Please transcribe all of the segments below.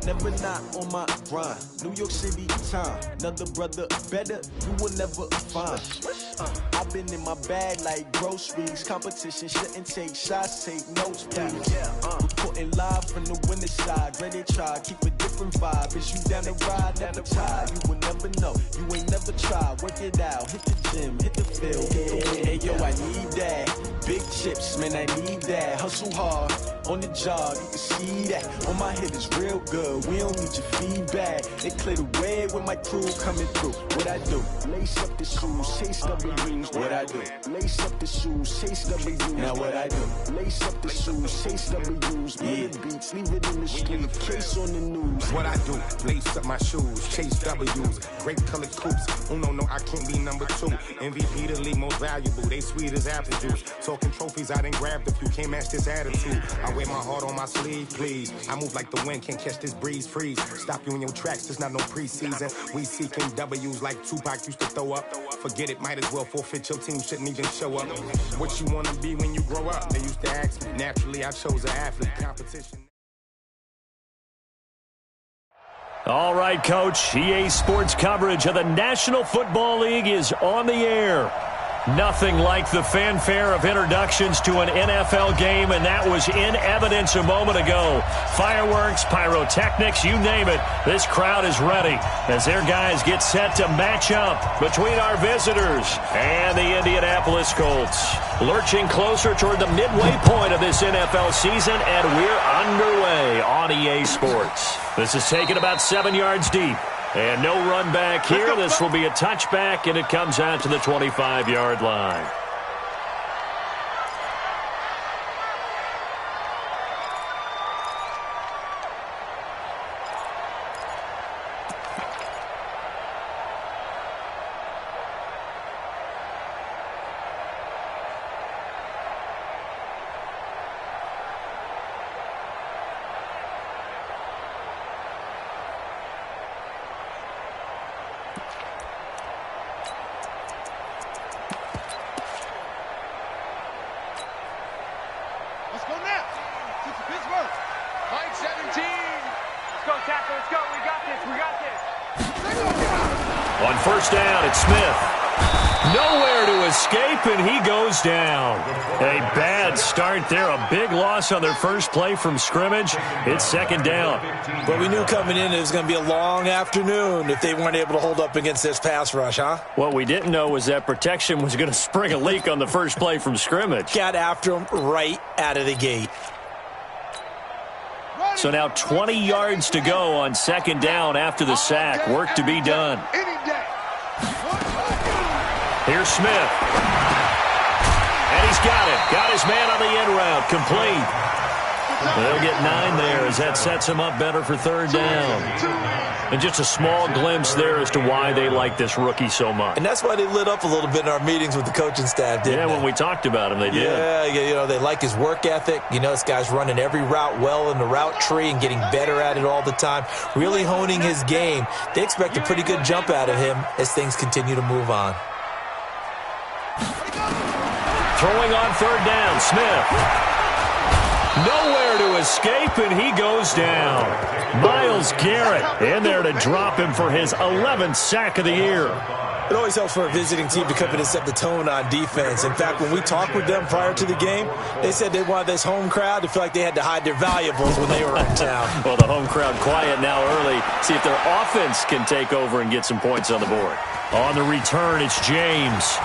never not on my grind. New York City time, another brother better, you will never find. I've been in my bag like groceries. Competition shouldn't take shots, take notes, please. Reporting live from the winter side. Ready to try, keep a different vibe. Is you down the ride, never tired. You will never know, you ain't never tried. Work it out, hit the gym, hit the field. Hey yo, I need that. Big chips, man, I need that. Hustle hard, on the job, you can see that. On my head is real good, we don't need your feedback. They clear the way with my crew coming through. What I do? Lace up the shoes, chase W's. What I do? Lace up the shoes, chase W's. Now what I do? Lace up the shoes, chase W's. Yeah, beats, leave it in the street, case on the news. What I do? Lace up my shoes, chase W's. Grape colored coops. Oh no, I can't be number 2. MVP the league most valuable. They sweet as apple juice. Talking trophies, I didn't grab the few. Can't match this attitude. I wear my heart on my sleeve, please. I move like the wind, can't catch this breeze, freeze. Stop you in your tracks, there's not no preseason. We seeking W's like Tupac used to throw up. Forget it, might as well forfeit. Your team shouldn't even show up. What you wanna be when you grow up? They used to ask me. Naturally, I chose an athlete competition. All right, Coach. EA Sports coverage of the National Football League is on the air. Nothing like the fanfare of introductions to an NFL game, and that was in evidence a moment ago. Fireworks, pyrotechnics, you name it. This crowd is ready as their guys get set to match up between our visitors and the Indianapolis Colts. Lurching closer toward the midway point of this NFL season, and we're underway on EA Sports. This is taken about 7 yards deep. And no run back here. This will be a touchback, and it comes out to the 25-yard line. On first down, it's Smith. Nowhere to escape, and he goes down. A bad start there. A big loss on their first play from scrimmage. It's second down. But we knew coming in it was going to be a long afternoon if they weren't able to hold up against this pass rush, huh? What we didn't know was that protection was going to spring a leak on the first play from scrimmage. Got after him right out of the gate. So now 20 yards to go on second down after the sack. Work to be done. Here's Smith. And he's got it. Got his man on the end route. Complete. They'll get 9 there as that sets him up better for third down. And just a small glimpse there as to why they like this rookie so much. And that's why they lit up a little bit in our meetings with the coaching staff, didn't they? When we talked about him, they did. Yeah, they like his work ethic. This guy's running every route well in the route tree and getting better at it all the time, really honing his game. They expect a pretty good jump out of him as things continue to move on. Throwing on third down, Smith. Nowhere to escape, and he goes down. Myles Garrett in there to drop him for his 11th sack of the year. It always helps for a visiting team to come in and set the tone on defense. In fact, when we talked with them prior to the game, they said they wanted this home crowd to feel like they had to hide their valuables when they were in town. Well, the home crowd quiet now early. See if their offense can take over and get some points on the board. On the return, it's James.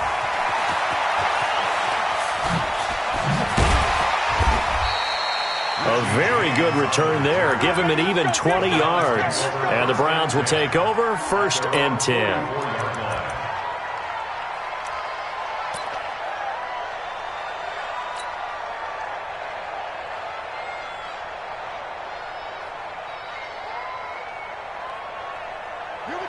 A very good return there. Give him an even 20 yards. And the Browns will take over, 1st and 10.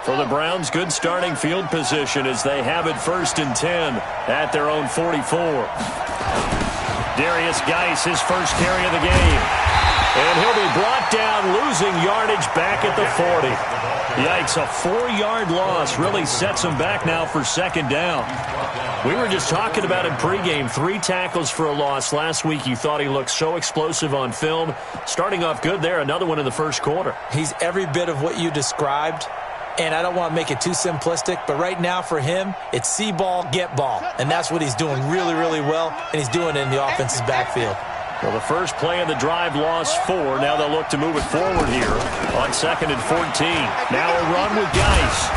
For the Browns, good starting field position as they have it 1st and 10 at their own 44. Darius Geis, his first carry of the game. And he'll be brought down, losing yardage back at the 40. Yikes, a 4-yard loss really sets him back now for second down. We were just talking about him pregame, 3 tackles for a loss. Last week you thought he looked so explosive on film. Starting off good there, another one in the first quarter. He's every bit of what you described. And I don't want to make it too simplistic, but right now for him, it's see ball, get ball. And that's what he's doing really, really well, and he's doing it in the offense's backfield. Well, the first play of the drive lost 4. Now they'll look to move it forward here on 2nd and 14. Now a run with Geis.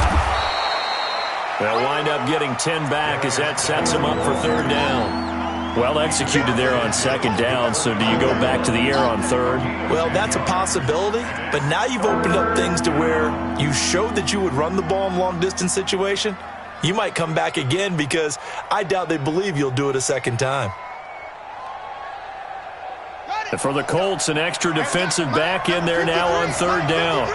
They'll wind up getting 10 back as that sets them up for 3rd down. Well executed there on 2nd down, so do you go back to the air on 3rd? Well, that's a possibility, but now you've opened up things to where you showed that you would run the ball in long-distance situation. You might come back again because I doubt they believe you'll do it a second time. And for the Colts, an extra defensive back in there now on 3rd down.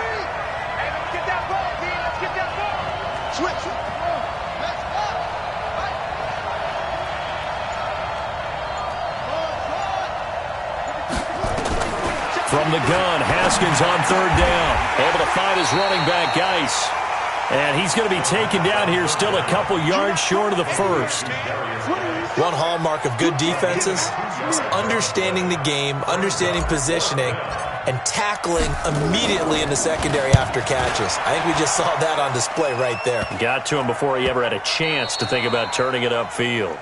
From the gun, Haskins on 3rd down. Able to find his running back, Geis. And he's going to be taken down here still a couple yards short of the first. One hallmark of good defenses is understanding the game, understanding positioning, and tackling immediately in the secondary after catches. I think we just saw that on display right there. Got to him before he ever had a chance to think about turning it upfield.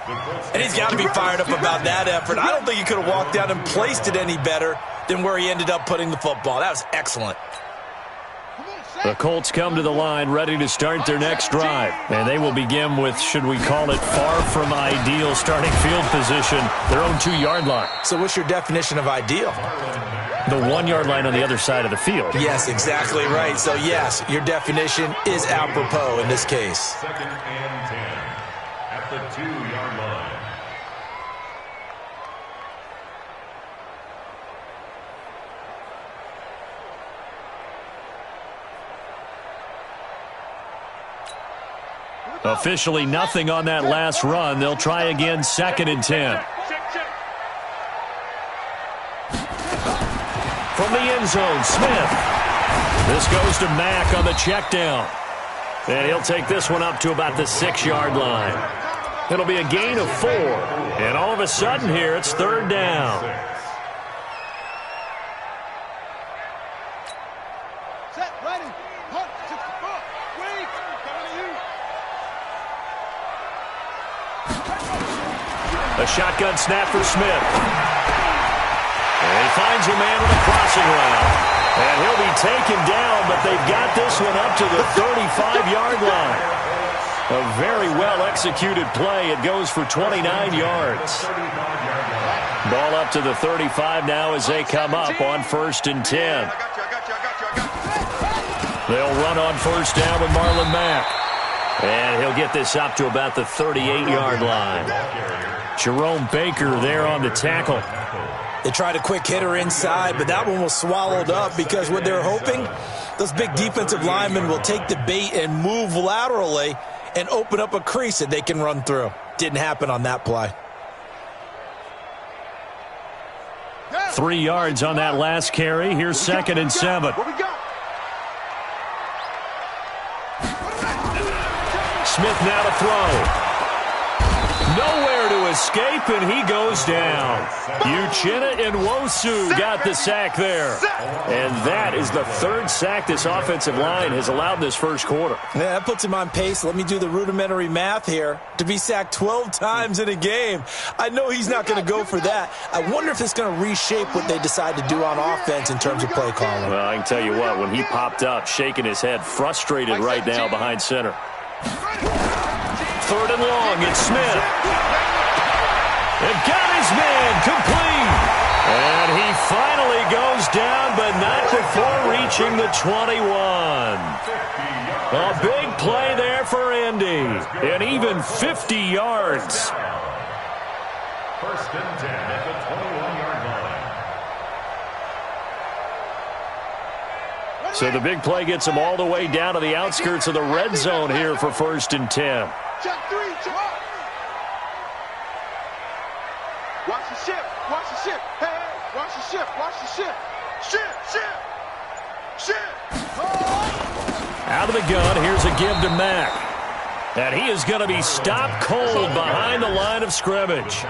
And he's got to be fired up about that effort. I don't think he could have walked down and placed it any better than where he ended up putting the football. That was excellent. The Colts come to the line ready to start their next drive. And they will begin with, should we call it, far from ideal starting field position, their own 2-yard line. So what's your definition of ideal? The 1-yard line on the other side of the field. Yes, exactly right. So, yes, your definition is apropos in this case. 2nd and 10 at the 2-yard line. Officially nothing on that last run. They'll try again, 2nd and 10. From the end zone, Smith. This goes to Mack on the check down. And he'll take this one up to about the 6-yard line. It'll be a gain of 4. And all of a sudden here, it's 3rd down. Set, ready, hunt, 64, wait, coming to you. A shotgun snap for Smith. And he finds a man with a crossing route. And he'll be taken down, but they've got this one up to the 35-yard line. A very well-executed play. It goes for 29 yards. Ball up to the 35 now as they come up on 1st and 10. They'll run on 1st down with Marlon Mack. And he'll get this up to about the 38-yard line. Jerome Baker there on the tackle. They tried a quick hitter inside, but that one was swallowed up because what they're hoping, those big defensive linemen will take the bait and move laterally and open up a crease that they can run through. Didn't happen on that play. 3 yards on that last carry. Here's 2nd and 7. Smith now to throw. Nowhere to escape, and he goes down. Uchenna Nwosu got the sack there. And that is the 3rd sack this offensive line has allowed this first quarter. Yeah, that puts him on pace. Let me do the rudimentary math here. To be sacked 12 times in a game, I know he's not going to go for that. I wonder if it's going to reshape what they decide to do on offense in terms of play calling. Well, I can tell you what, when he popped up, shaking his head, frustrated right now behind center. 3rd and long, it's Smith. And got his man complete. And he finally goes down, but not before reaching the 21. A big play there for Indy. And even 50 yards. 1st and 10 at the 21-yard line. So the big play gets him all the way down to the outskirts of the red zone here for 1st and 10. Check 3, check. Watch the ship, watch the ship. Hey, watch the ship, watch the ship. Out of the gun, here's a give to Mack. And he is going to be stopped cold behind the line of scrimmage.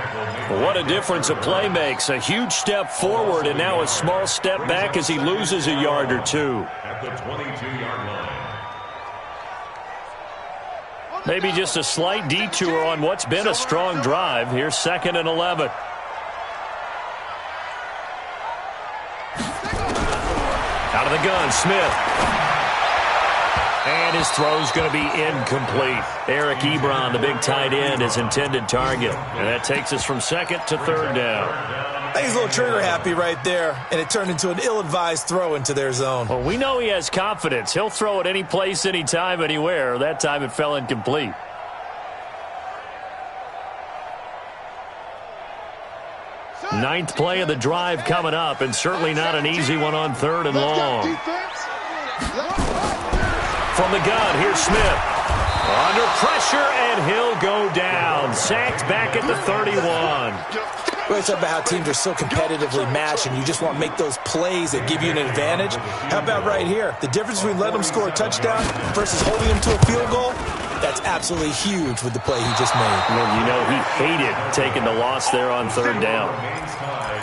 What a difference a play makes. A huge step forward and now a small step back as he loses a yard or two. At the 22-yard line. Maybe just a slight detour on what's been a strong drive. Here's 2nd and 11. Out of the gun, Smith. And his throw's going to be incomplete. Eric Ebron, the big tight end, his intended target. And that takes us from 2nd to 3rd down. I think he's a little trigger happy right there, and it turned into an ill-advised throw into their zone. Well, we know he has confidence. He'll throw it any place, anytime, anywhere. That time it fell incomplete. Ninth play of the drive coming up, and certainly not an easy one on 3rd and long. From the gun, here's Smith. Under pressure, and he'll go down. Sacked back at the 31. Well, it's about how teams are so competitively matched, and you just want to make those plays that give you an advantage. How about right here? The difference between letting them score a touchdown versus holding them to a field goal, that's absolutely huge with the play he just made. Well, you know, he hated taking the loss there on 3rd down.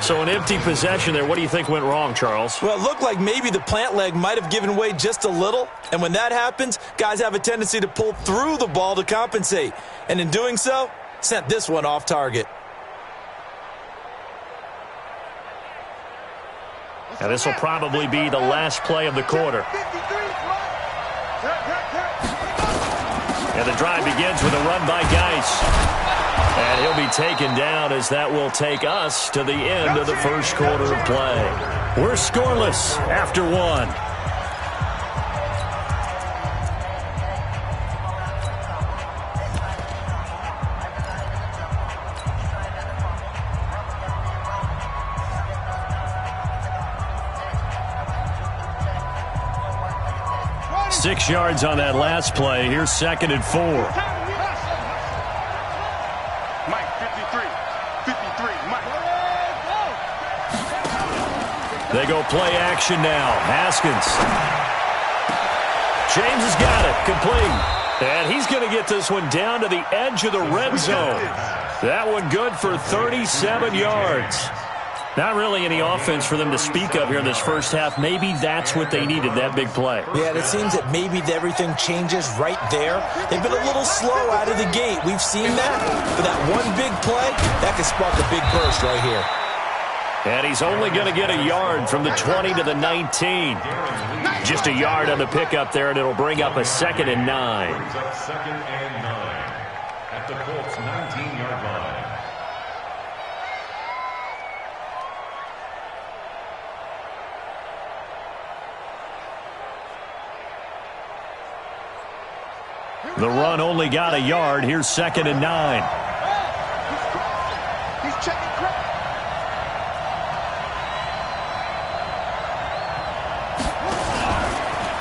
So an empty possession there. What do you think went wrong, Charles? Well, it looked like maybe the plant leg might have given way just a little. And when that happens, guys have a tendency to pull through the ball to compensate. And in doing so, sent this one off target. And this will probably be the last play of the quarter. And the drive begins with a run by Geis. And he'll be taken down as that will take us to the end of the first quarter of play. We're scoreless after 1. Six yards on that last play. Here's 2nd and 4. Mike, 53, Mike. They go play action now. Haskins. James has got it. Complete. And he's going to get this one down to the edge of the red zone. That one good for 37 yards. Not really any offense for them to speak of here in this first half. Maybe that's what they needed, that big play. Yeah, and it seems that maybe everything changes right there. They've been a little slow out of the gate. We've seen that. But that one big play, that can spark a big burst right here. And he's only going to get a yard from the 20 to the 19. Just a yard on the pickup there, and it'll bring up a 2nd and 9. Brings up 2nd and 9 at the Colts 19-yard line. The run only got a yard. Here's 2nd and 9. He's checking crap.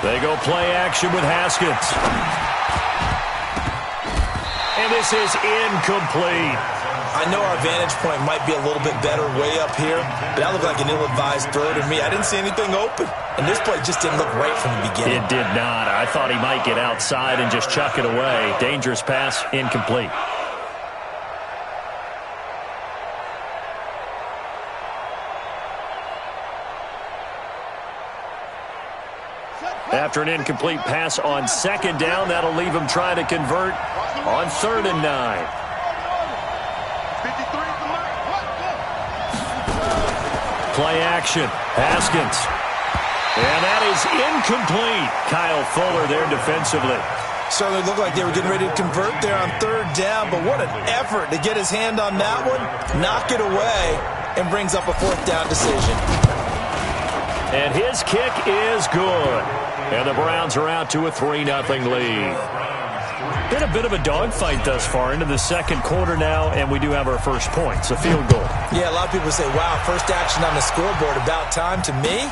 They go play action with Haskins. And this is incomplete. I know our vantage point might be a little bit better way up here, but that looked like an ill-advised throw to me. I didn't see anything open, and this play just didn't look right from the beginning. It did not. I thought he might get outside and just chuck it away. Dangerous pass, incomplete. After an incomplete pass on 2nd down, that'll leave him trying to convert on 3rd and 9. Play action. Haskins. And that is incomplete. Kyle Fuller there defensively. Certainly looked like they were getting ready to convert there on 3rd down, but what an effort to get his hand on that one, knock it away, and brings up a 4th down decision. And his kick is good. And the Browns are out to a 3-0 lead. Been a bit of a dogfight thus far into the 2nd quarter now, and we do have our first points, a field goal. Yeah, a lot of people say, wow, first action on the scoreboard, about time. To me,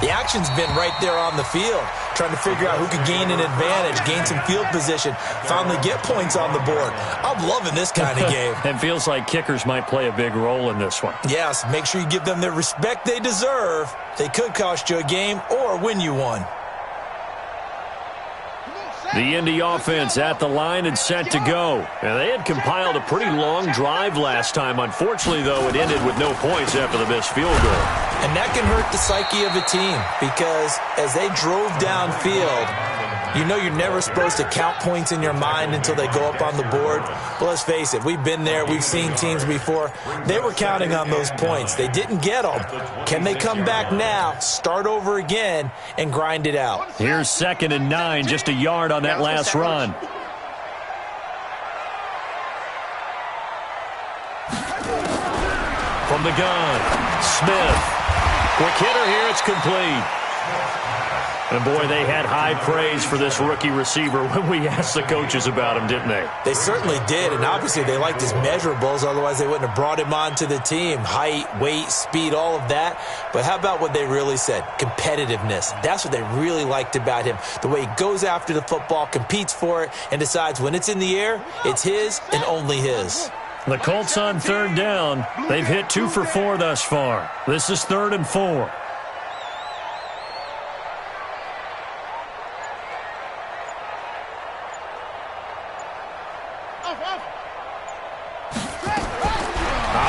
The action's been right there on the field, trying to figure out who could gain an advantage, gain some field position, finally get points on the board. I'm loving this kind of game. It feels like kickers might play a big role in this one. Yes, make sure you give them the respect they deserve. They could cost you a game or win you one. The Indy offense at the line and set to go. And they had compiled a pretty long drive last time. Unfortunately, though, it ended with no points after the missed field goal. And that can hurt the psyche of a team because as they drove downfield, you know you're never supposed to count points in your mind until they go up on the board. But let's face it, we've been there. We've seen teams before. They were counting on those points. They didn't get them. Can they come back now, start over again, and grind it out? Here's 2nd and 9, just a yard on that last run. From the gun, Smith. Quick hitter here, it's complete. And boy, they had high praise for this rookie receiver when we asked the coaches about him, didn't they? They certainly did, and obviously they liked his measurables, otherwise they wouldn't have brought him onto the team. Height, weight, speed, all of that. But how about what they really said? Competitiveness. That's what they really liked about him. The way he goes after the football, competes for it, and decides when it's in the air, it's his and only his. The Colts on 3rd down. They've hit 2 for 4 thus far. This is 3rd and 4.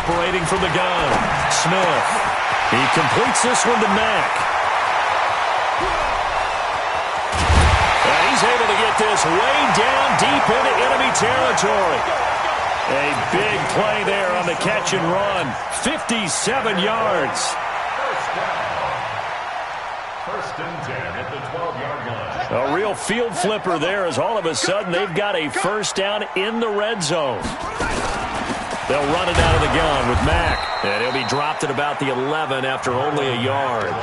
Operating from the gun, Smith. He completes this one to Mack. And he's able to get this way down deep into enemy territory. A big play there on the catch and run. 57 yards. First and 10 at the 12-yard line. A real field flipper there as all of a sudden they've got a first down in the red zone. They'll run it out of the gun with Mack. And he'll be dropped at about the 11 after only a yard.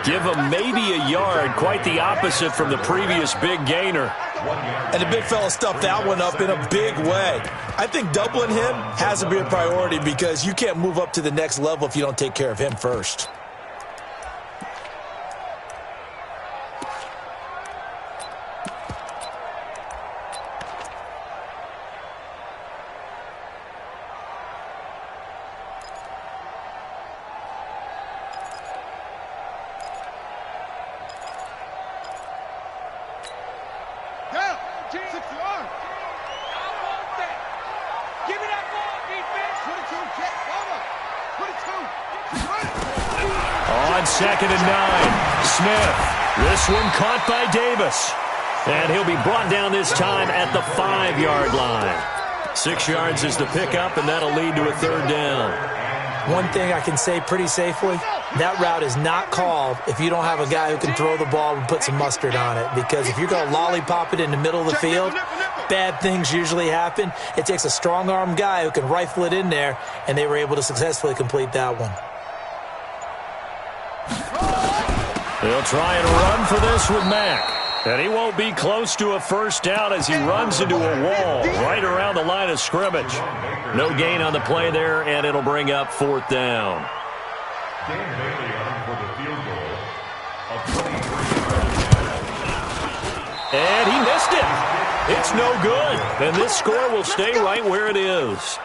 Give him maybe a yard, quite the opposite from the previous big gainer. And the big fella stuffed that one up in a big way. I think doubling him has to be a priority because you can't move up to the next level if you don't take care of him first. On 2nd and 9, Smith. This one caught by Davis. And he'll be brought down this time at the 5-yard line. 6 yards is the pickup, and that'll lead to a 3rd down. One thing I can say pretty safely, that route is not called if you don't have a guy who can throw the ball and put some mustard on it. Because if you're going to lollipop it in the middle of the field, bad things usually happen. It takes a strong-arm guy who can rifle it in there, and they were able to successfully complete that one. They'll try and run for this with Mack. And he won't be close to a first down as he runs into a wall right around the line of scrimmage. No gain on the play there, and it'll bring up 4th down. Dan Bailey on for the field goal of 23. And he missed it. It's no good. And this score will stay right where it is.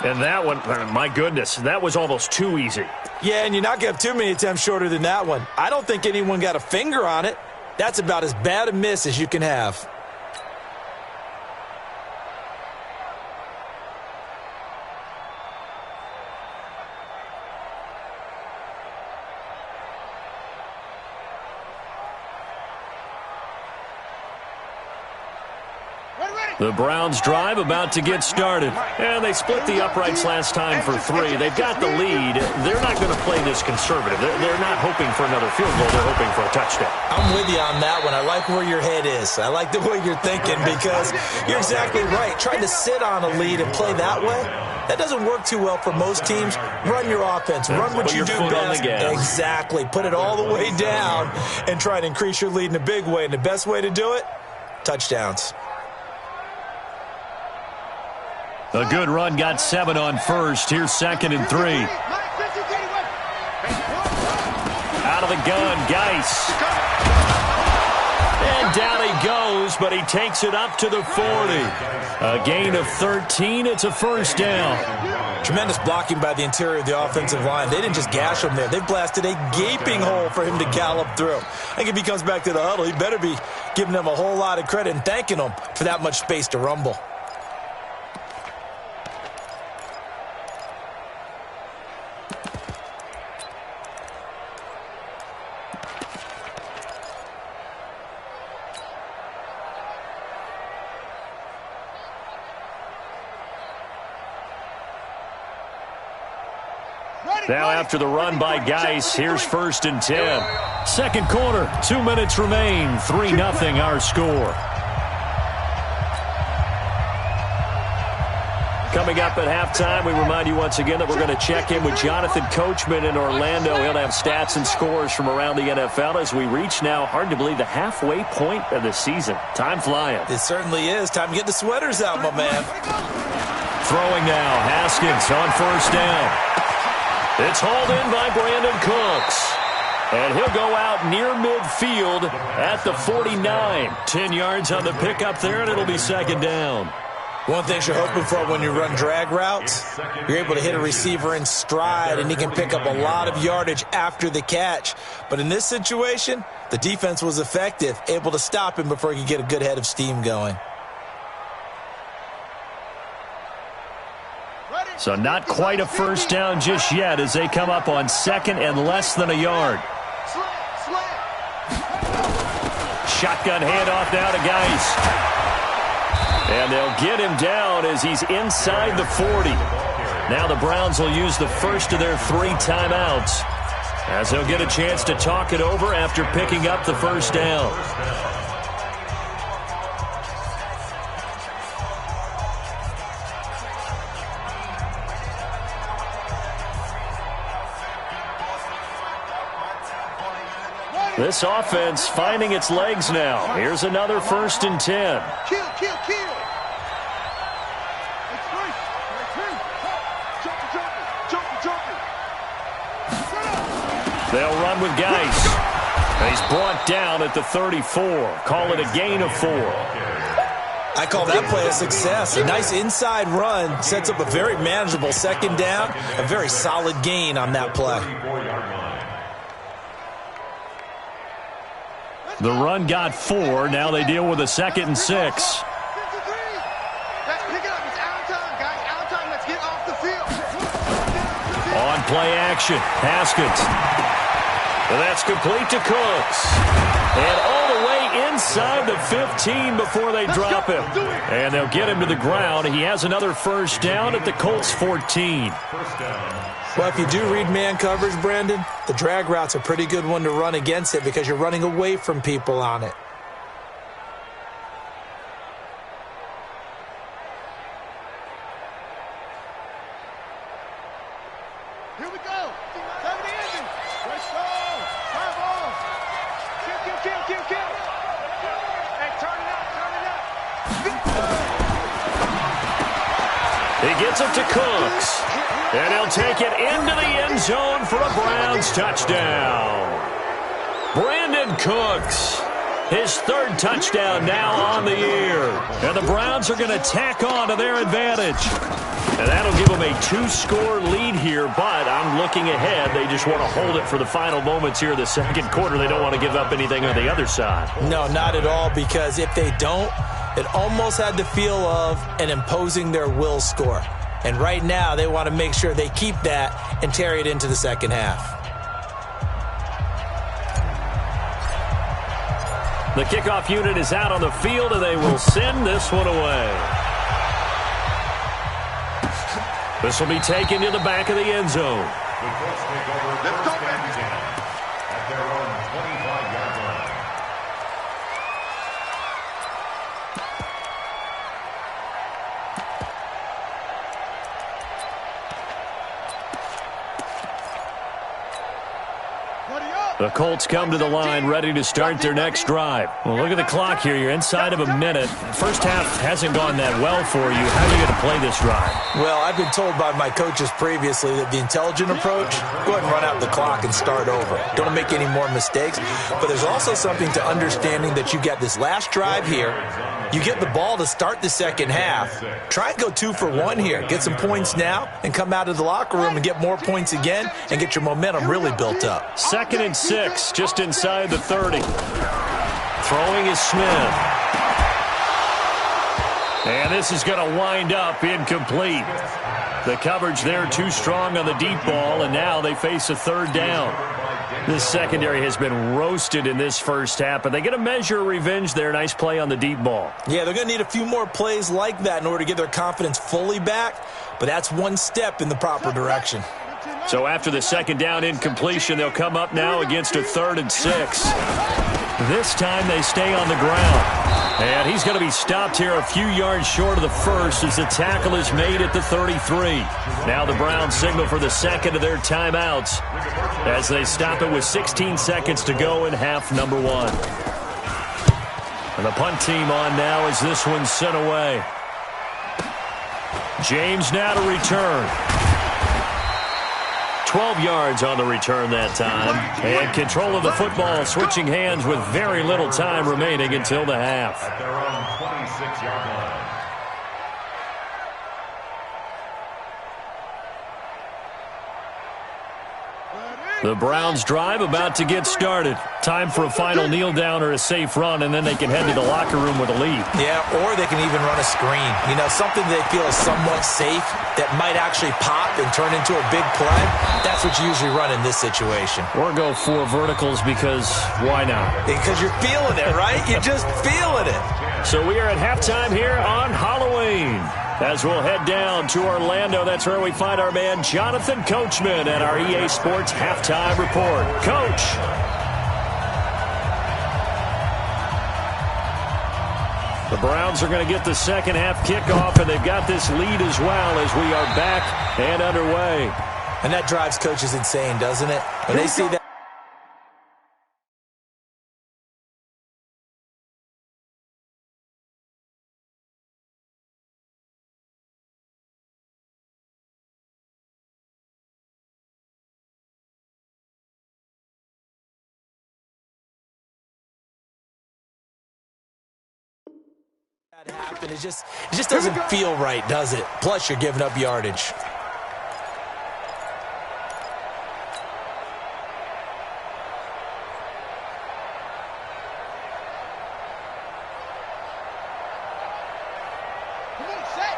And that one, my goodness, that was almost too easy. Yeah, and you're not going to have too many attempts shorter than that one. I don't think anyone got a finger on it. That's about as bad a miss as you can have. The Browns drive about to get started. And they split the uprights last time for 3. They've got the lead. They're not going to play this conservative. They're not hoping for another field goal. They're hoping for a touchdown. I'm with you on that one. I like where your head is. I like the way you're thinking because you're exactly right. Trying to sit on a lead and play that way, that doesn't work too well for most teams. Run your offense. Run what you do best. Exactly. Put it all the way down and try to increase your lead in a big way. And the best way to do it, touchdowns. A good run got 7 on first. Here's 2nd and 3. Out of of the gun. Geis. And down he goes, but he takes it up to the 40. A gain of 13. It's a first down. Tremendous blocking by the interior of the offensive line. They didn't just gash him there. They blasted a gaping hole for him to gallop through. I think if he comes back to the huddle, he better be giving them a whole lot of credit and thanking them for that much space to rumble. Now after the run by Geis, here's 1st and 10. Second quarter, 2 minutes remain. 3-0 our score. Coming up at halftime, we remind you once again that we're going to check in with Jonathan Coachman in Orlando. He'll have stats and scores from around the NFL as we reach now, hard to believe, the halfway point of the season. Time flying. It certainly is. Time to get the sweaters out, my man. Throwing now, Haskins on 1st down. It's hauled in by Brandon Cooks. And he'll go out near midfield at the 49. 10 yards on the pickup there, and it'll be 2nd down. One thing you're hoping for when you run drag routes, you're able to hit a receiver in stride, and he can pick up a lot of yardage after the catch. But in this situation, the defense was effective, able to stop him before he could get a good head of steam going. So not quite a first down just yet as they come up on 2nd and less than a yard. Shotgun handoff now to Geis. And they'll get him down as he's inside the 40. Now the Browns will use the first of their 3 timeouts as they'll get a chance to talk it over after picking up the first down. This offense finding its legs now. Here's another 1st and 10. Kill. They'll run with Geis. He's brought down at the 34. Call it a gain of 4. I call that play a success. A nice inside run sets up a very manageable 2nd down. A very solid gain on that play. The run got 4. Now they deal with a 2nd and 6. On play action, Haskins. And that's complete to Cooks. And all the way inside the 15 before they drop him. And they'll get him to the ground. He has another first down at the Colts 14. Well, if you do read man coverage, Brandon, the drag route's a pretty good one to run against it because you're running away from people on it. Here we go. Cover the engine. Let's go. Fire ball. Kill. Hey, turn it up. He gets it to Cooks. And he'll take it into the end zone for a Browns touchdown. Brandon Cooks, his 3rd touchdown now on the year. And the Browns are going to tack on to their advantage. And that'll give them a 2-score lead here, but I'm looking ahead. They just want to hold it for the final moments here of the 2nd quarter. They don't want to give up anything on the other side. No, not at all, because if they don't, it almost had the feel of an imposing their will score. And right now, they want to make sure they keep that and carry it into the 2nd half. The kickoff unit is out on the field, and they will send this one away. This will be taken to the back of the end zone. The Colts take over 1st and 10 at their own 25-yard line. Buddy up. The Colts come to the line ready to start their next drive. Well, look at the clock here. You're inside of a minute. First half hasn't gone that well for you. How are you going to play this drive? Well, I've been told by my coaches previously that the intelligent approach, go ahead and run out the clock and start over. Don't make any more mistakes. But there's also something to understanding that you got this last drive here. You get the ball to start the second half. Try and go 2 for 1 here. Get some points now and come out of the locker room and get more points again and get your momentum really built up. 2nd and 6, just inside the 30. Throwing is Smith. And this is going to wind up incomplete. The coverage there too strong on the deep ball, and now they face a 3rd down. This secondary has been roasted in this first half, but they get a measure of revenge there. Nice play on the deep ball. Yeah, they're going to need a few more plays like that in order to get their confidence fully back, but that's one step in the proper direction. So after the 2nd down incompletion, they'll come up now against a 3rd and 6. This time they stay on the ground. And he's going to be stopped here a few yards short of the first as the tackle is made at the 33. Now the Browns signal for the 2nd of their timeouts as they stop it with 16 seconds to go in half number 1. And the punt team on now as this one's sent away. James now to return. 12 yards on the return that time. And control of the football switching hands with very little time remaining until the half. At their own 26-yard line. The Browns drive about to get started. Time for a final kneel down or a safe run, and then they can head to the locker room with a lead. Yeah, or they can even run a screen. You know, something they feel is somewhat safe that might actually pop and turn into a big play. That's what you usually run in this situation. Or go 4 verticals because why not? Because you're feeling it, right? You're just feeling it. So we are at halftime here on Halloween. As we'll head down to Orlando, that's where we find our man Jonathan Coachman at our EA Sports Halftime Report. Coach. The Browns are going to get the second half kickoff, and they've got this lead as well as we are back and underway. And that drives coaches insane, doesn't it? When they see that. Happen. It just doesn't feel right, does it? Plus, you're giving up yardage. Come on, set.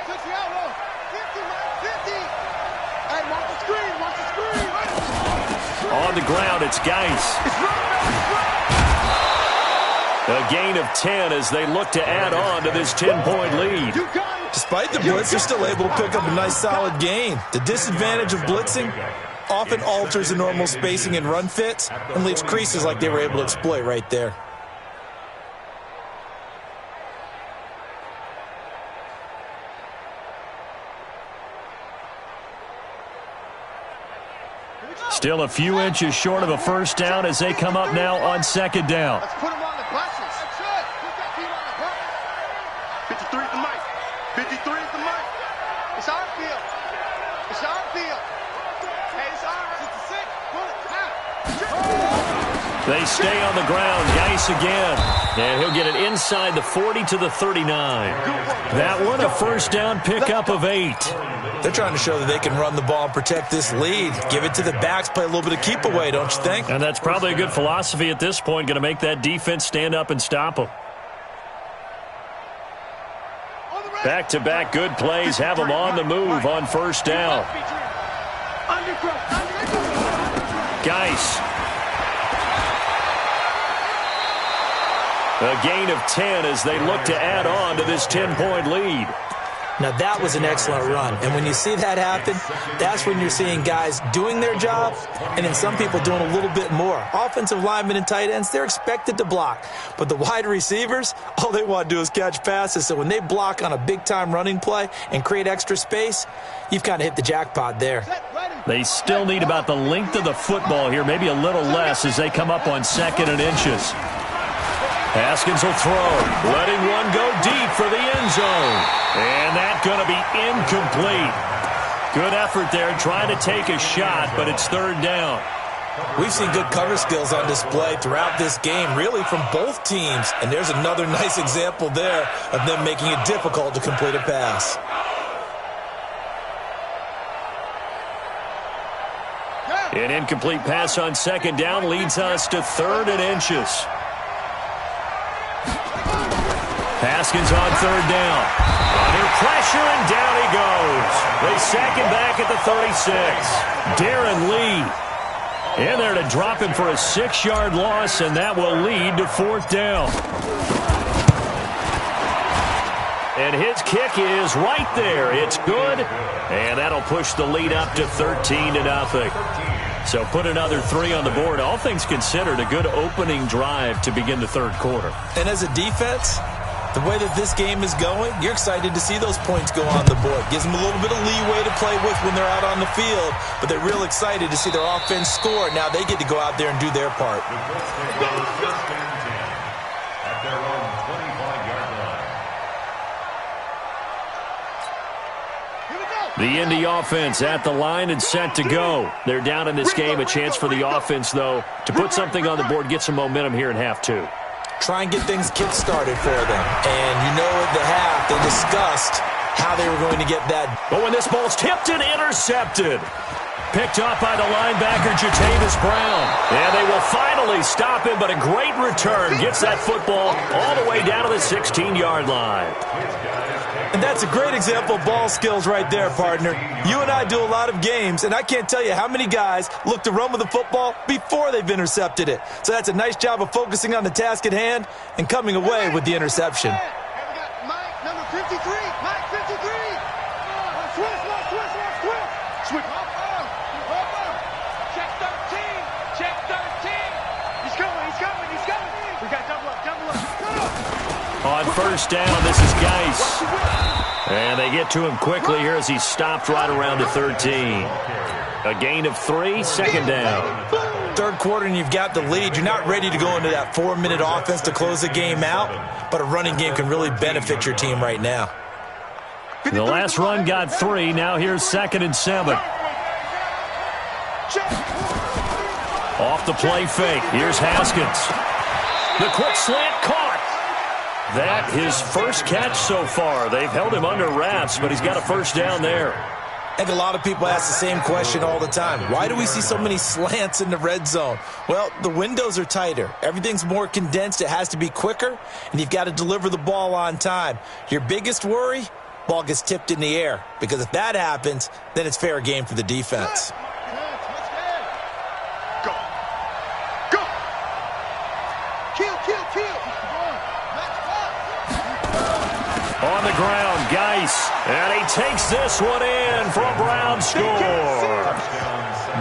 60 out low. 50, 50. Hey, watch the screen. Watch the screen. On the ground, it's Geis. A gain of 10 as they look to add on to this 10-point lead. Despite the blitz, they're still able to pick up a nice solid gain. The disadvantage of blitzing often alters the normal spacing and run fits and leaves creases like they were able to exploit right there. Still a few inches short of a first down as they come up now on 2nd down. Let's put him on the buses. That's it. Put that team on the bus. 53 is the mic. 53 is the mic. It's our field. It's our field. Hey, it's ours. 66. Pull it. Now. They stay on the ground. Geis again. And he'll get it inside the 40 to the 39. That one, a first down pickup of 8. They're trying to show that they can run the ball and protect this lead. Give it to the backs, play a little bit of keep away, don't you think? And that's probably a good philosophy at this point, going to make that defense stand up and stop them. Back-to-back good plays have them on the move on first down. Geis. A gain of 10 as they look to add on to this 10-point lead. Now, that was an excellent run. And when you see that happen, that's when you're seeing guys doing their job and then some people doing a little bit more. Offensive linemen and tight ends, they're expected to block. But the wide receivers, all they want to do is catch passes. So when they block on a big-time running play and create extra space, you've kind of hit the jackpot there. They still need about the length of the football here, maybe a little less as they come up on 2nd and inches. Haskins will throw, letting one go deep for the end zone. And that's going to be incomplete. Good effort there trying to take a shot, but it's 3rd down. We've seen good cover skills on display throughout this game, really from both teams. And there's another nice example there of them making it difficult to complete a pass. An incomplete pass on 2nd down leads us to 3rd and inches. Haskins on 3rd down. Under pressure, and down he goes. They sack him back at the 36. Darren Lee in there to drop him for a 6-yard loss, and that will lead to 4th down. And his kick is right there. It's good, and that'll push the lead up to 13-0. So put another 3 on the board. All things considered, a good opening drive to begin the 3rd quarter. And as a defense, the way that this game is going, you're excited to see those points go on the board. Gives them a little bit of leeway to play with when they're out on the field, but they're real excited to see their offense score. Now they get to go out there and do their part. At their own 25-yard line. The Indy offense at the line and set to go. They're down in this game. A chance for the offense, though, to put something on the board, get some momentum here in half 2. Try and get things kick-started for them. And you know at the half, they discussed how they were going to get that. But when this ball's tipped and intercepted. Picked up by the linebacker, Jatavis Brown. And they will finally stop him, but a great return. Gets that football all the way down to the 16-yard line. And that's a great example of ball skills right there, partner. You and I do a lot of games, and I can't tell you how many guys look to run with the football before they've intercepted it. So that's a nice job of focusing on the task at hand and coming away with the interception. Mike, number 53. Mike, 53. Switch. Check 13. Check 13. He's coming. We got double up. On 1st down, this is Geis. And they get to him quickly here as he's stopped right around the 13. A gain of 3, 2nd down. 3rd quarter and you've got the lead. You're not ready to go into that 4-minute offense to close the game out, but a running game can really benefit your team right now. The last run got 3. Now here's 2nd and 7. Off the play fake. Here's Haskins. The quick slant caught. That his first catch so far. They've held him under wraps, but he's got a 1st down there. I think a lot of people ask the same question all the time. Why do we see so many slants in the red zone? Well, the windows are tighter. Everything's more condensed. It has to be quicker, and you've got to deliver the ball on time. Your biggest worry? Ball gets tipped in the air, because if that happens, then it's fair game for the defense. Go. Kill. On the ground, Geis. And he takes this one in for a Brown score.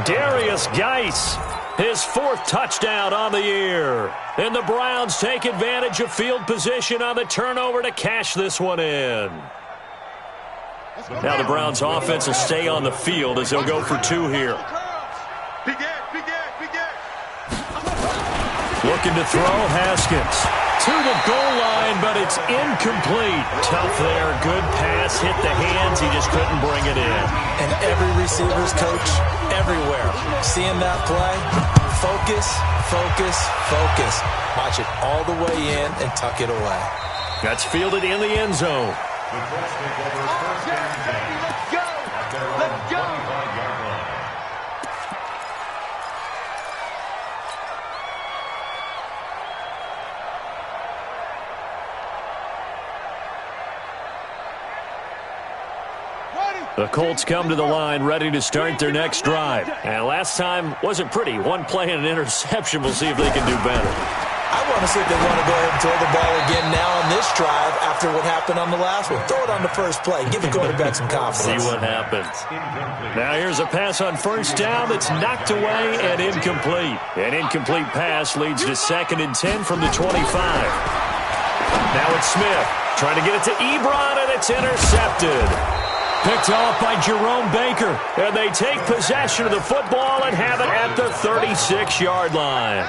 Darius Geis, his 4th touchdown on the year. And the Browns take advantage of field position on the turnover to cash this one in. Now the Browns offense will stay on the field as they'll go for 2 here. Big Ed. Looking to throw, Haskins. To the goal line, but it's incomplete. Tough there. Good pass. Hit the hands. He just couldn't bring it in. And every receiver's coach, everywhere, seeing that play, focus. Watch it all the way in and tuck it away. That's fielded in the end zone. The Colts take over 1st and 10. At their own 25-yard line. The Colts come to the line ready to start their next drive. And last time wasn't pretty. One play and an interception. We'll see if they can do better. I I want to see if they want to go ahead and throw the ball again now on this drive after what happened on the last one. Throw it on the first play. Give the quarterback some confidence. See what happens. Now here's a pass on first down that's knocked away and incomplete. An incomplete pass leads to 2nd and 10 from the 25. Now it's Smith trying to get it to Ebron, and it's intercepted. Picked off by Jerome Baker. And they take possession of the football and have it at the 36-yard line.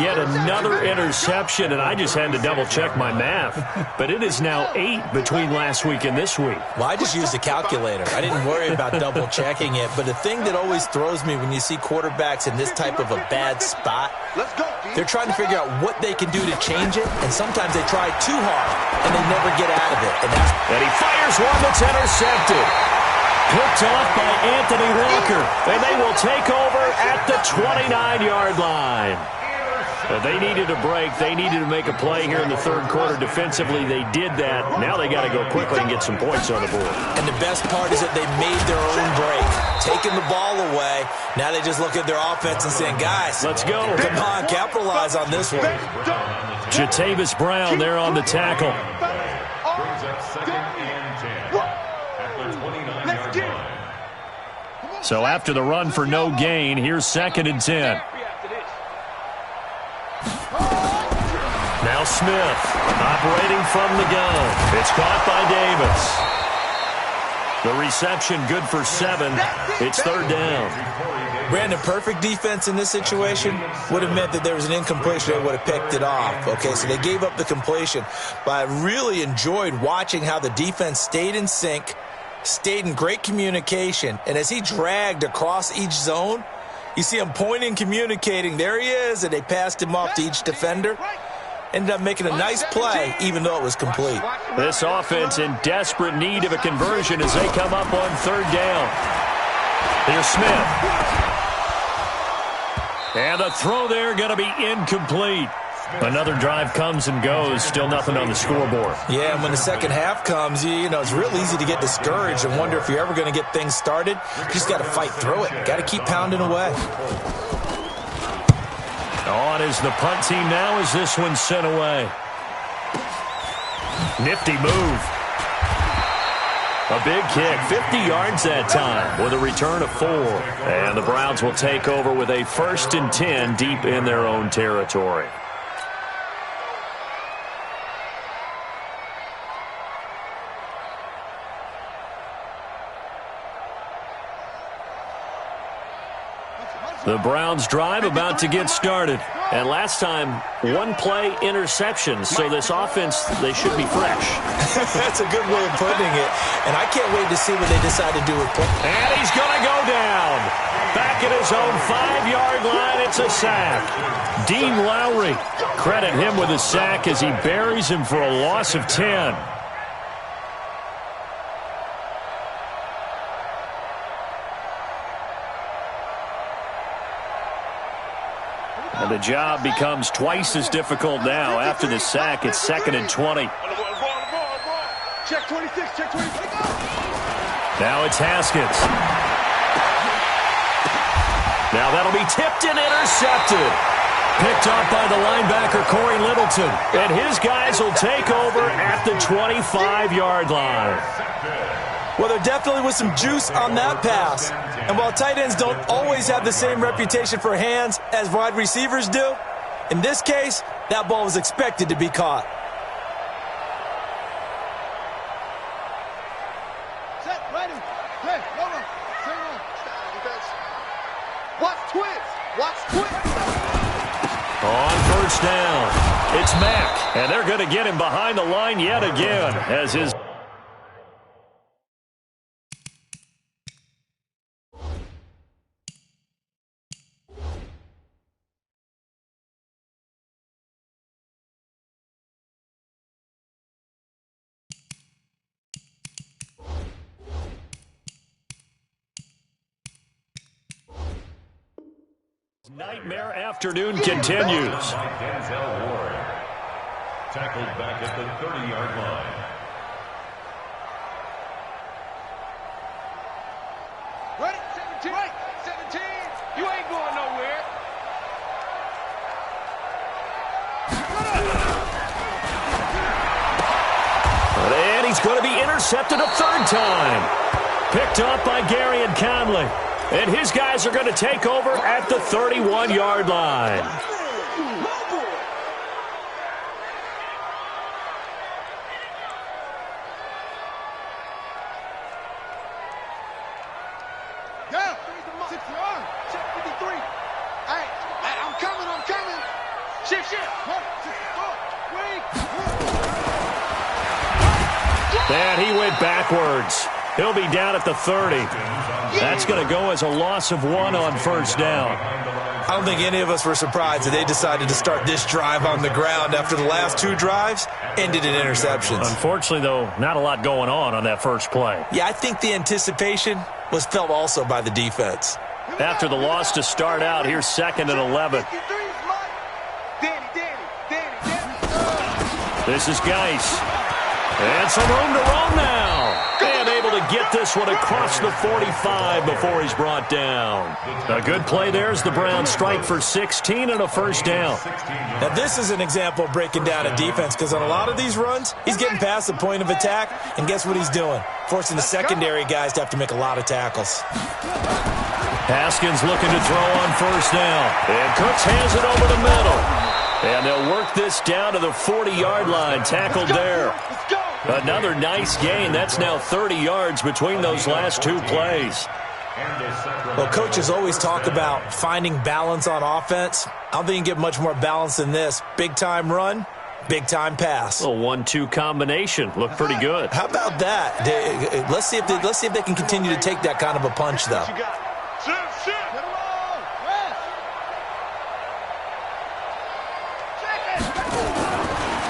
Yet another interception, and I just had to double-check my math. But it is now 8 between last week and this week. Well, I just used a calculator. I didn't worry about double-checking it. But the thing that always throws me when you see quarterbacks in this type of a bad spot, they're trying to figure out what they can do to change it, and sometimes they try too hard, and they never get out of it. And he fires one that's intercepted. Picked off by Anthony Walker, and they will take over at the 29-yard line. They needed a break. They needed to make a play here in the third quarter. Defensively, they did that. Now they got to go quickly and get some points on the board. And the best part is that they made their own break, taking the ball away. Now they just look at their offense and saying, guys, let's go. Come on, capitalize on this one. Jatavis Brown there on the tackle. Brings up 2nd and 10 at the 29-yard line. So after the run for no gain, here's 2nd and 10. Now Smith operating from the gun. It's caught by Davis. The reception good for 7. It's 3rd down. Brandon, perfect defense in this situation would have meant that there was an incompletion. They would have picked it off. Okay, so they gave up the completion. But I really enjoyed watching how the defense stayed in sync, stayed in great communication, and as he dragged across each zone, you see him pointing, communicating. There he is, and they passed him off to each defender. Ended up making a nice play, even though it was complete. This offense in desperate need of a conversion as they come up on 3rd down. Here's Smith. And the throw there going to be incomplete. Another drive comes and goes. Still nothing on the scoreboard. Yeah, and when the second half comes, you know, it's real easy to get discouraged and wonder if you're ever going to get things started. You just got to fight through it. Got to keep pounding away. On is the punt team now as this one's sent away. Nifty move. A big kick, 50 yards that time with a return of 4. And the Browns will take over with a 1st and 10 deep in their own territory. The Browns drive about to get started. And last time, 1-play interception. So this offense, they should be fresh. That's a good way of putting it. And I can't wait to see what they decide to do with play. And he's going to go down. Back at his own 5-yard line, it's a sack. Dean Lowry, credit him with a sack as he buries him for a loss of 10. And the job becomes twice as difficult now. After the sack, it's 2nd and 20. Check 26, check 26. Now it's Haskins. Now that'll be tipped and intercepted. Picked off by the linebacker, Corey Littleton. And his guys will take over at the 25-yard line. Well, there definitely was some juice on that pass. And while tight ends don't always have the same reputation for hands as wide receivers do, in this case, that ball was expected to be caught. Set, ready. Hey, over. Defense. Watch twins. Watch twins. On 1st down, it's Mack. And they're going to get him behind the line yet again as his... Nightmare afternoon continues. Denzel Ward. Tackled back at the 30-yard line. Ready? 17. Right. 17. You ain't going nowhere. intercepted a third time. Picked up by Garyon Conley. And his guys are going to take over at the 31-yard line. Yeah, 6 yard. Check 53. Hey, I'm coming. Shift. And he went backwards. He'll be down at the 30. That's going to go as a loss of 1 on first down. I don't think any of us were surprised that they decided to start this drive on the ground after the last 2 drives ended in interceptions. Unfortunately, though, not a lot going on that first play. Yeah, I think the anticipation was felt also by the defense. After the loss to start out, here's 2nd and 11. This is Geis. And some room to roam now. And able to get this one across the 45 before he's brought down. A good play there as the Browns strike for 16 and a first down. Now, this is an example of breaking down a defense because on a lot of these runs, he's getting past the point of attack, and guess what he's doing? Forcing the secondary guys to have to make a lot of tackles. Haskins looking to throw on first down. And Cooks hands it over the middle. And they'll work this down to the 40-yard line, tackled there. Another nice gain. That's now 30 yards between those last 2 plays. Well, coaches always talk about finding balance on offense. I don't think you can get much more balance than this. Big-time run, big-time pass. A 1-2 combination. Looked pretty good. How about that? Let's see if they can continue to take that kind of a punch, though.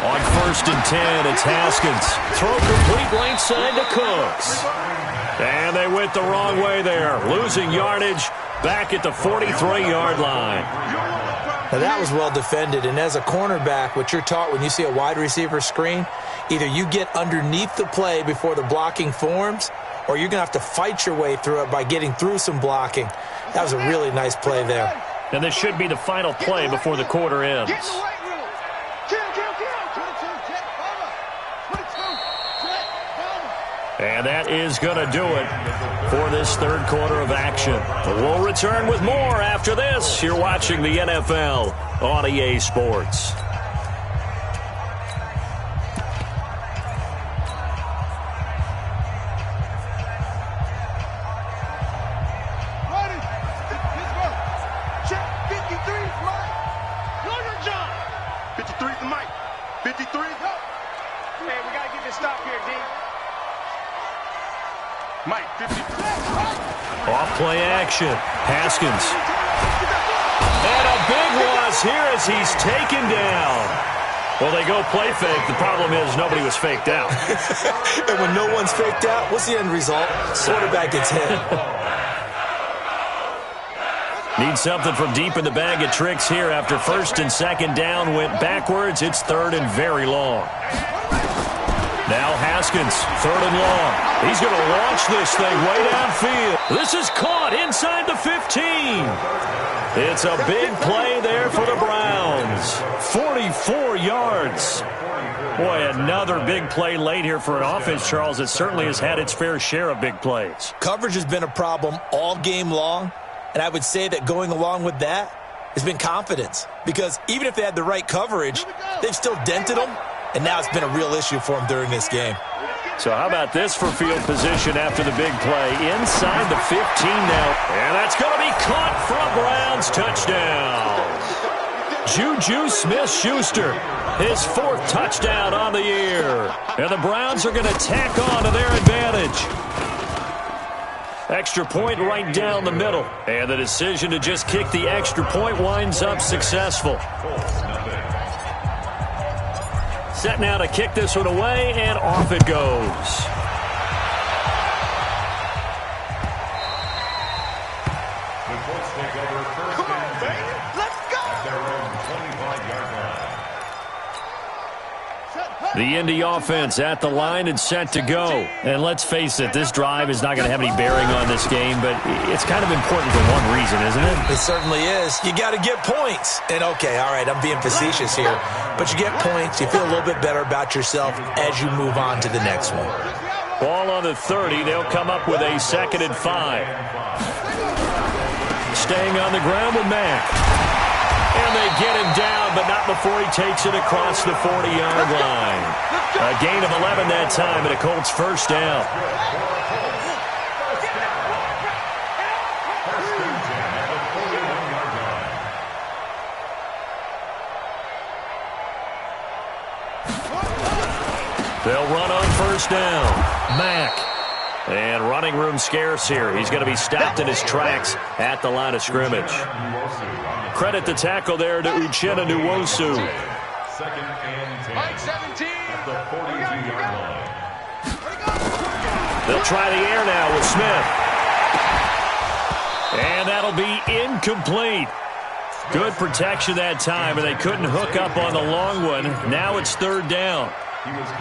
On 1st and 10, it's Haskins. Throw complete length side to Cooks. And they went the wrong way there. Losing yardage back at the 43-yard line. Now that was well defended, and as a cornerback, what you're taught when you see a wide receiver screen, either you get underneath the play before the blocking forms, or you're going to have to fight your way through it by getting through some blocking. That was a really nice play there. And this should be the final play before the quarter ends. And that is going to do it for this third quarter of action. We'll return with more after this. You're watching the NFL on EA Sports. Off-play action. Haskins. And a big loss here as he's taken down. Well, they go play fake. The problem is nobody was faked out. And when no one's faked out, what's the end result? Quarterback gets hit. Need something from deep in the bag of tricks here after 1st and 2nd down went backwards. It's 3rd and very long. Now Haskins, 3rd and long. He's going to launch this thing way downfield. This is caught inside the 15. It's a big play there for the Browns. 44 yards. Boy, another big play late here for an offense, Charles, that certainly has had its fair share of big plays. Coverage has been a problem all game long, and I would say that going along with that has been confidence. Because even if they had the right coverage, they've still dented them. And now it's been a real issue for him during this game. So how about this for field position after the big play? Inside the 15 now. And that's going to be caught for a Browns touchdown. Juju Smith-Schuster, his 4th touchdown on the year. And the Browns are going to tack on to their advantage. Extra point right down the middle. And the decision to just kick the extra point winds up successful. Set now to kick this one away, and off it goes. The Colts take over 1st and 10. Let's go! At their own 25-yard line. The Indy offense at the line and set to go. And let's face it, this drive is not going to have any bearing on this game, but it's kind of important for one reason, isn't it? It certainly is. You got to get points. And okay, all right, I'm being facetious here, but you get points, you feel a little bit better about yourself as you move on to the next one. Ball on the 30. They'll come up with a 2nd and 5. Staying on the ground with Mack. And they get him down, but not before he takes it across the 40-yard line. A gain of 11 that time, and a Colts first down. They'll run on first down. Mack. And running room scarce here. He's going to be stopped in his tracks at the line of scrimmage. Credit the tackle there to Uchenna Nwosu. 2nd and 10. At the 42-yard line. They'll try the air now with Smith. And that'll be incomplete. Good protection that time, and they couldn't hook up on the long one. Now it's 3rd down.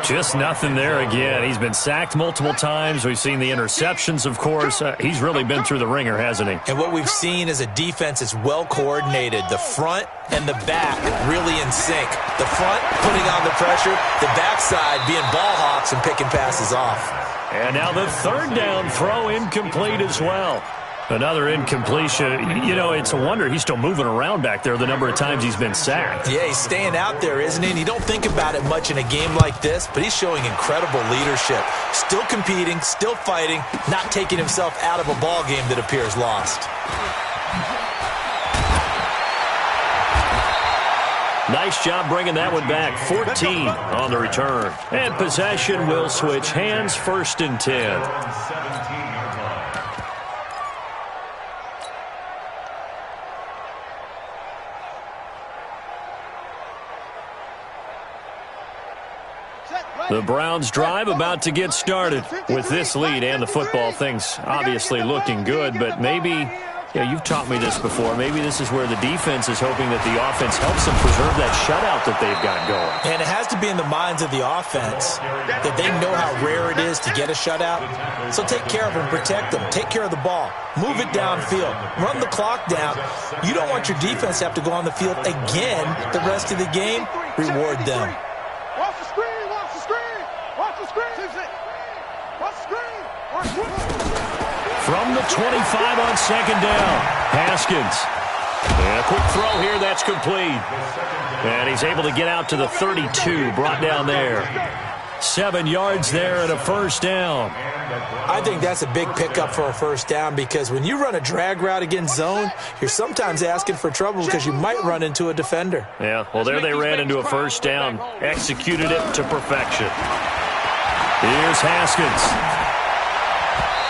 Just nothing there again. He's been sacked multiple times. We've seen the interceptions, of course. He's really been through the ringer, hasn't he? And what we've seen is a defense that's well coordinated. The front and the back really in sync. The front putting on the pressure, the backside being ball hawks and picking passes off. And now the 3rd down throw incomplete as well. Another incompletion. You know, it's a wonder he's still moving around back there the number of times he's been sacked. Yeah, he's staying out there, isn't he? And you don't think about it much in a game like this, but he's showing incredible leadership. Still competing, still fighting, not taking himself out of a ball game that appears lost. Nice job bringing that one back. 14 on the return. And possession will switch hands. 1st and 10. The Browns drive about to get started. With this lead and the football, things obviously looking good, but maybe, you've taught me this before, maybe this is where the defense is hoping that the offense helps them preserve that shutout that they've got going. And it has to be in the minds of the offense that they know how rare it is to get a shutout. So take care of them, protect them, take care of the ball, move it downfield, run the clock down. You don't want your defense to have to go on the field again the rest of the game. Reward them. Watch the screen, watch the screen, watch the screen, watch the screen. From the 25 on 2nd down, Haskins. And a quick throw here, that's complete. And he's able to get out to the 32, brought down there. 7 yards there and a first down. I think that's a big pickup for a first down because when you run a drag route against zone, you're sometimes asking for trouble because you might run into a defender. Yeah, well, there they ran into a first down, executed it to perfection. Here's Haskins.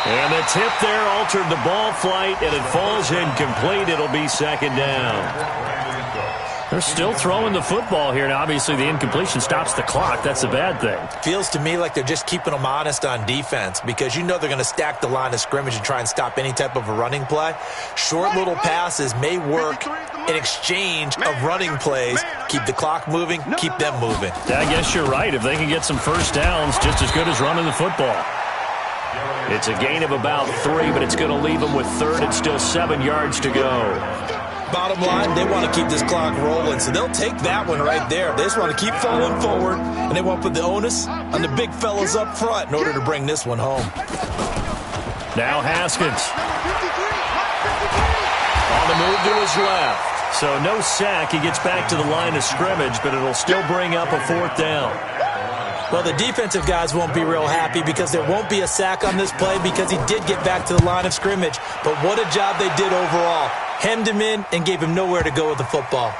And the tip there altered the ball flight, and it falls incomplete. It'll be 2nd down. They're still throwing the football here, and obviously the incompletion stops the clock. That's a bad thing. Feels to me like they're just keeping them honest on defense because you know they're going to stack the line of scrimmage and try and stop any type of a running play. Short little passes may work in exchange of running plays. Keep the clock moving, keep them moving. I guess you're right. If they can get some first downs, just as good as running the football. It's a gain of about 3, but it's going to leave them with 3rd and still 7 yards to go. Bottom line, they want to keep this clock rolling, so they'll take that one right there. They just want to keep falling forward, and they want to put the onus on the big fellas up front in order to bring this one home. Now Haskins. On the move to his left. So no sack. He gets back to the line of scrimmage, but it'll still bring up a 4th down. Well, the defensive guys won't be real happy because there won't be a sack on this play because he did get back to the line of scrimmage. But what a job they did overall. Hemmed him in and gave him nowhere to go with the football.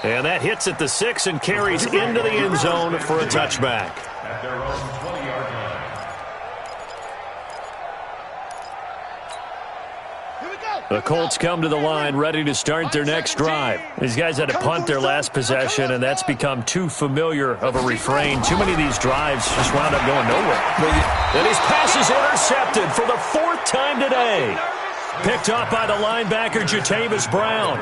And that hits at the 6 and carries into the end zone for a touchback. At their own 20-yard line. The Colts come to the line ready to start their next drive. These guys had to punt their last possession, and that's become too familiar of a refrain. Too many of these drives just wound up going nowhere. And his pass is intercepted for the 4th time today. Picked up by the linebacker, Jatavis Brown.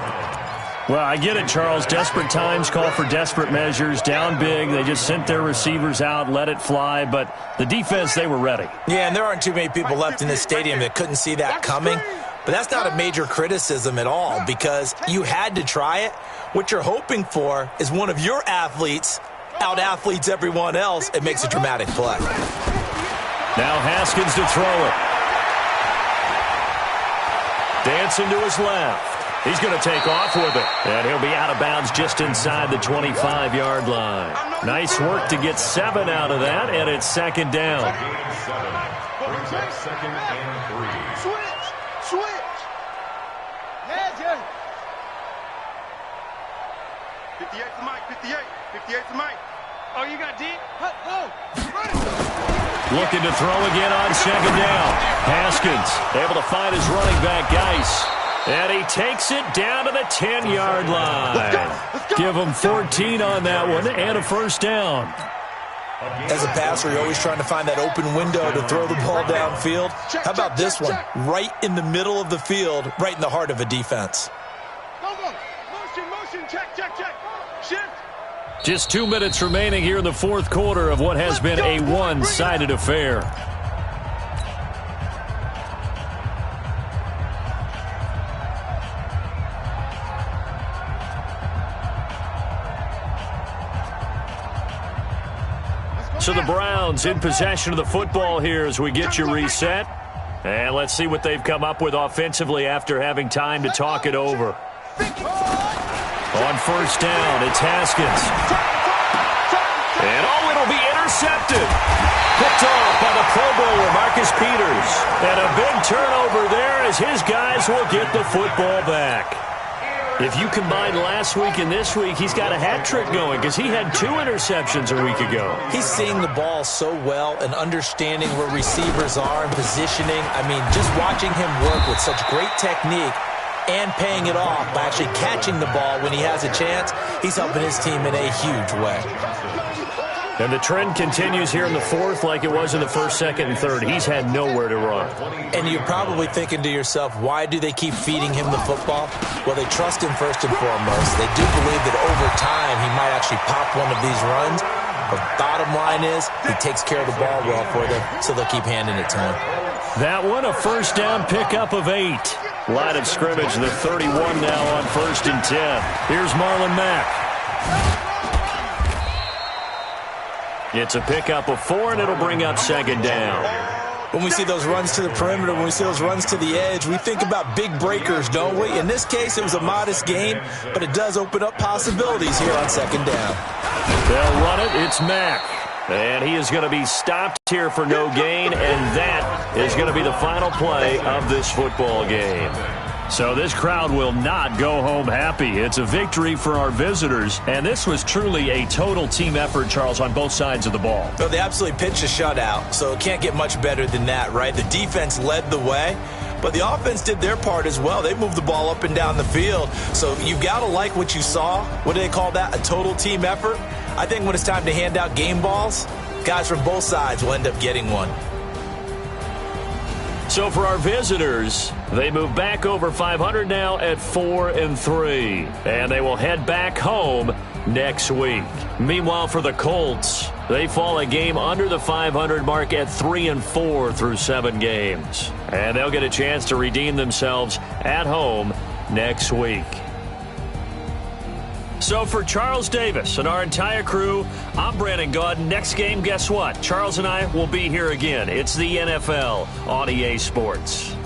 Well, I get it, Charles. Desperate times call for desperate measures. Down big, they just sent their receivers out, let it fly. But the defense, they were ready. Yeah, and there aren't too many people left in this stadium that couldn't see that coming. But that's not a major criticism at all because you had to try it. What you're hoping for is one of your athletes out-athletes everyone else and makes a dramatic play. Now Haskins to throw it. Dancing to his left. He's going to take off with it. And he'll be out of bounds just inside the 25-yard line. Nice work to get 7 out of that, and it's second down. Brings up second and 3. Switch. Yeah. 58 to Mike. 58 to Mike. Oh, you got deep? Looking to throw again on second down. Haskins able to find his running back, Geis. And he takes it down to the 10-yard line. Let's go. Give him 14 on that one and a first down. As a passer, you're always trying to find that open window to throw the ball downfield. How about this one? Right in the middle of the field, right in the heart of a defense. Go. Motion. Check. Shift. Just 2 minutes remaining here in the fourth quarter of what has been a one-sided affair. So the Browns in possession of the football here as we get you reset. And let's see what they've come up with offensively after having time to talk it over. On first down, it's Haskins. And it'll be intercepted. Picked off by the Pro Bowler, Marcus Peters. And a big turnover there as his guys will get the football back. If you combine last week and this week, he's got a hat trick going because he had 2 interceptions a week ago. He's seeing the ball so well and understanding where receivers are and positioning. I mean, just watching him work with such great technique and paying it off by actually catching the ball when he has a chance, he's helping his team in a huge way. And the trend continues here in the fourth like it was in the first, second, and third. He's had nowhere to run. And you're probably thinking to yourself, why do they keep feeding him the football? Well, they trust him first and foremost. They do believe that over time he might actually pop one of these runs. But bottom line is he takes care of the ball well for them, so they'll keep handing it to him. That one, a first down pickup of 8. Line of scrimmage, the 31 now on first and 10. Here's Marlon Mack. It's a pickup of 4, and it'll bring up second down. When we see those runs to the perimeter, when we see those runs to the edge, we think about big breakers, don't we? In this case, it was a modest gain, but it does open up possibilities here on second down. They'll run it. It's Mack. And he is going to be stopped here for no gain, and that is going to be the final play of this football game. So this crowd will not go home happy. It's a victory for our visitors, and this was truly a total team effort, Charles, on both sides of the ball. Well, they absolutely pitched a shutout, so it can't get much better than that, right? The defense led the way, but the offense did their part as well. They moved the ball up and down the field, so you've got to like what you saw. What do they call that? A total team effort? I think when it's time to hand out game balls, guys from both sides will end up getting one. So for our visitors, they move back over 500 now at 4-3, and they will head back home next week. Meanwhile, for the Colts, they fall a game under the 500 mark at 3-4 through 7 games, and they'll get a chance to redeem themselves at home next week. So for Charles Davis and our entire crew, I'm Brandon Gaudin. Next game, guess what? Charles and I will be here again. It's the NFL on EA Sports.